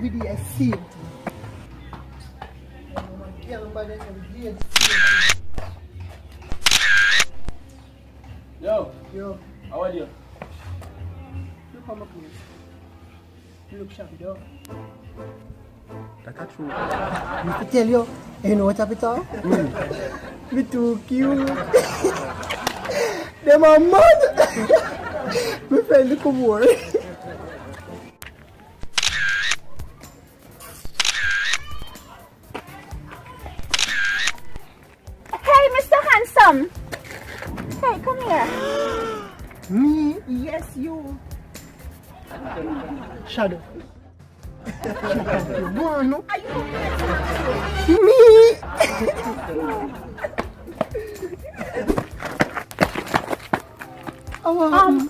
every day I see it. Yo, Yo, how are you? look how much you look shabby, dog. That's true. I tell you know what happened? Me too cute. Them are mad. My friend look more. Hey, Mr. Handsome. Hey, come here. Me? Yes, you. Shadow. You want no? Are you Me?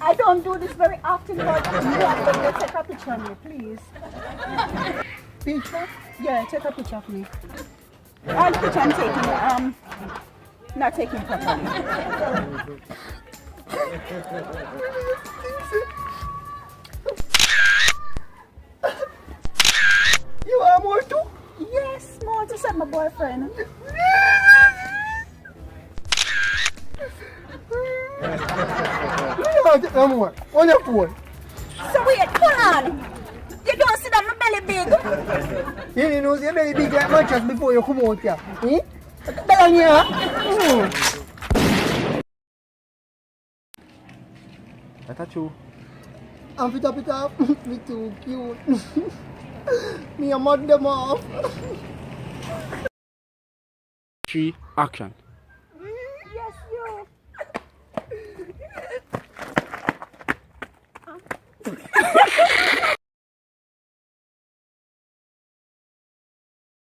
I don't do this very often, but you have to take a picture of me, please. Picture? Yeah, take a picture of me. All the picture I'm taking, not taking properly. You are more too? Yes, more to said my boyfriend. You want to take no more? On your phone. So wait, hold on. You don't see that my belly big? You know, you're very big like mattress before you come out here. Eh? Tell me, That's true. I'm fit up. Me too cute. Me a mud them off. 3, action. Yes, you.